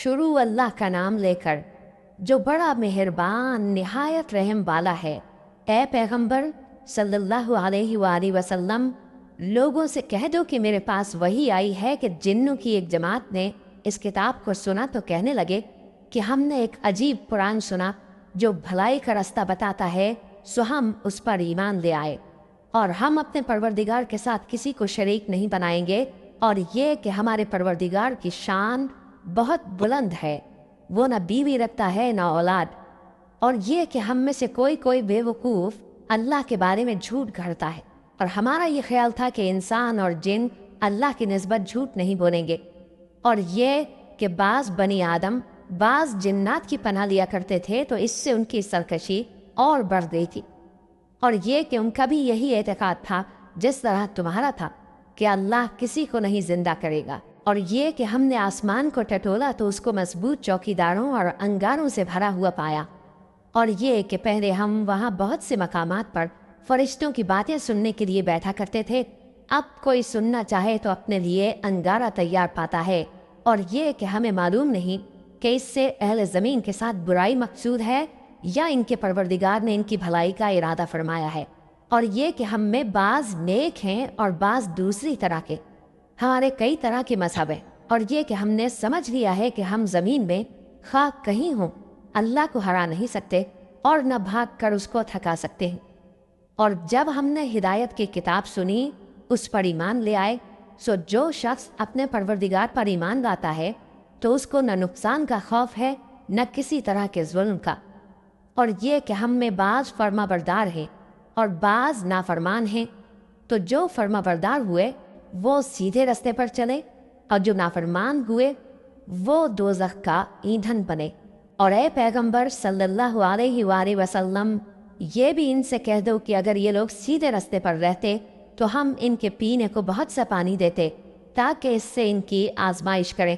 شروع اللہ کا نام لے کر جو بڑا مہربان نہایت رحم والا ہے۔ اے پیغمبر صلی اللہ علیہ وآلہ وسلم، لوگوں سے کہہ دو کہ میرے پاس وحی آئی ہے کہ جنوں کی ایک جماعت نے اس کتاب کو سنا تو کہنے لگے کہ ہم نے ایک عجیب قرآن سنا جو بھلائی کا راستہ بتاتا ہے، سو ہم اس پر ایمان لے آئے اور ہم اپنے پروردگار کے ساتھ کسی کو شریک نہیں بنائیں گے، اور یہ کہ ہمارے پروردگار کی شان بہت بلند ہے، وہ نہ بیوی رکھتا ہے نہ اولاد، اور یہ کہ ہم میں سے کوئی بے وقوف اللہ کے بارے میں جھوٹ گھڑتا ہے، اور ہمارا یہ خیال تھا کہ انسان اور جن اللہ کی نسبت جھوٹ نہیں بولیں گے، اور یہ کہ بعض بنی آدم بعض جنات کی پناہ لیا کرتے تھے تو اس سے ان کی سرکشی اور بڑھ گئی تھی، اور یہ کہ ان کا بھی یہی اعتقاد تھا جس طرح تمہارا تھا کہ اللہ کسی کو نہیں زندہ کرے گا، اور یہ کہ ہم نے آسمان کو ٹٹولا تو اس کو مضبوط چوکیداروں اور انگاروں سے بھرا ہوا پایا، اور یہ کہ پہلے ہم وہاں بہت سے مقامات پر فرشتوں کی باتیں سننے کے لیے بیٹھا کرتے تھے، اب کوئی سننا چاہے تو اپنے لیے انگارہ تیار پاتا ہے، اور یہ کہ ہمیں معلوم نہیں کہ اس سے اہل زمین کے ساتھ برائی مقصود ہے یا ان کے پروردگار نے ان کی بھلائی کا ارادہ فرمایا ہے، اور یہ کہ ہم میں بعض نیک ہیں اور بعض دوسری طرح کے، ہمارے کئی طرح کے مذہب ہیں، اور یہ کہ ہم نے سمجھ لیا ہے کہ ہم زمین میں خواہ کہیں ہوں اللہ کو ہرا نہیں سکتے اور نہ بھاگ کر اس کو تھکا سکتے ہیں، اور جب ہم نے ہدایت کی کتاب سنی اس پر ایمان لے آئے، سو جو شخص اپنے پروردگار پر ایمان لاتا ہے تو اس کو نہ نقصان کا خوف ہے نہ کسی طرح کے ظلم کا، اور یہ کہ ہم میں بعض فرما بردار ہیں اور بعض نافرمان ہیں، تو جو فرما بردار ہوئے وہ سیدھے رستے پر چلے اور جو نافرمان ہوئے وہ دوزخ کا ایندھن بنے۔ اور اے پیغمبر صلی اللہ علیہ وآلہ وسلم، یہ بھی ان سے کہہ دو کہ اگر یہ لوگ سیدھے رستے پر رہتے تو ہم ان کے پینے کو بہت سا پانی دیتے تاکہ اس سے ان کی آزمائش کریں،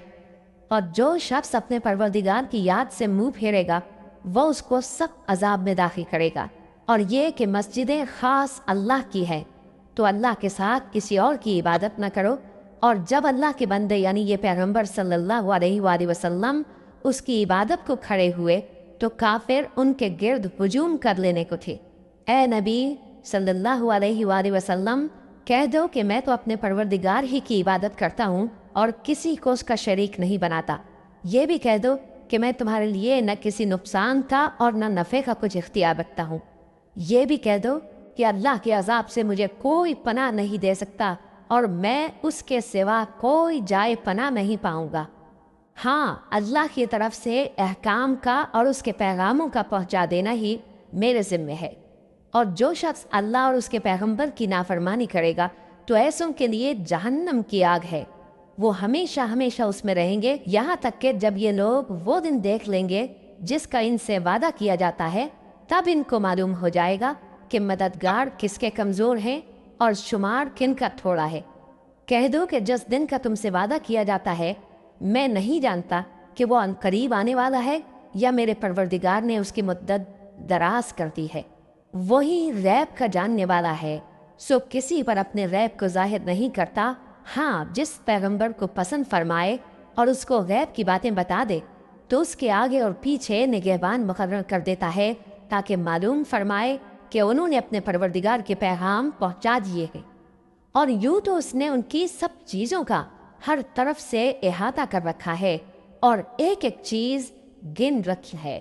اور جو شخص اپنے پروردگار کی یاد سے منہ پھیرے گا وہ اس کو سخت عذاب میں داخل کرے گا، اور یہ کہ مسجدیں خاص اللہ کی ہے تو اللہ کے ساتھ کسی اور کی عبادت نہ کرو، اور جب اللہ کے بندے یعنی یہ پیغمبر صلی اللہ علیہ وآلہ وسلم اس کی عبادت کو کھڑے ہوئے تو کافر ان کے گرد ہجوم کر لینے کو تھے۔ اے نبی صلی اللہ علیہ وآلہ وسلم، کہہ دو کہ میں تو اپنے پروردگار ہی کی عبادت کرتا ہوں اور کسی کو اس کا شریک نہیں بناتا، یہ بھی کہہ دو کہ میں تمہارے لیے نہ کسی نقصان کا اور نہ نفع کا کچھ اختیار رکھتا ہوں، یہ بھی کہہ دو کہ اللہ کے عذاب سے مجھے کوئی پناہ نہیں دے سکتا اور میں اس کے سوا کوئی جائے پناہ نہیں پاؤں گا، ہاں اللہ کی طرف سے احکام کا اور اس کے پیغاموں کا پہنچا دینا ہی میرے ذمہ ہے، اور جو شخص اللہ اور اس کے پیغمبر کی نافرمانی کرے گا تو ایسوں کے لیے جہنم کی آگ ہے، وہ ہمیشہ ہمیشہ اس میں رہیں گے، یہاں تک کہ جب یہ لوگ وہ دن دیکھ لیں گے جس کا ان سے وعدہ کیا جاتا ہے، تب ان کو معلوم ہو جائے گا کہ مددگار کس کے کمزور ہیں اور شمار کن کا تھوڑا ہے۔ کہہ دو کہ جس دن کا تم سے وعدہ کیا جاتا ہے میں نہیں جانتا کہ وہ ان قریب آنے والا ہے یا میرے پروردگار نے اس کی مدت دراز کر دی ہے، وہی غیب کا جاننے والا ہے، سو کسی پر اپنے غیب کو ظاہر نہیں کرتا، ہاں جس پیغمبر کو پسند فرمائے اور اس کو غیب کی باتیں بتا دے تو اس کے آگے اور پیچھے نگہبان مقرر کر دیتا ہے تاکہ معلوم فرمائے کہ انہوں نے اپنے پروردگار کے پیغام پہنچا دیے ہیں، اور یوں تو اس نے ان کی سب چیزوں کا ہر طرف سے احاطہ کر رکھا ہے اور ایک ایک چیز گن رکھی ہے۔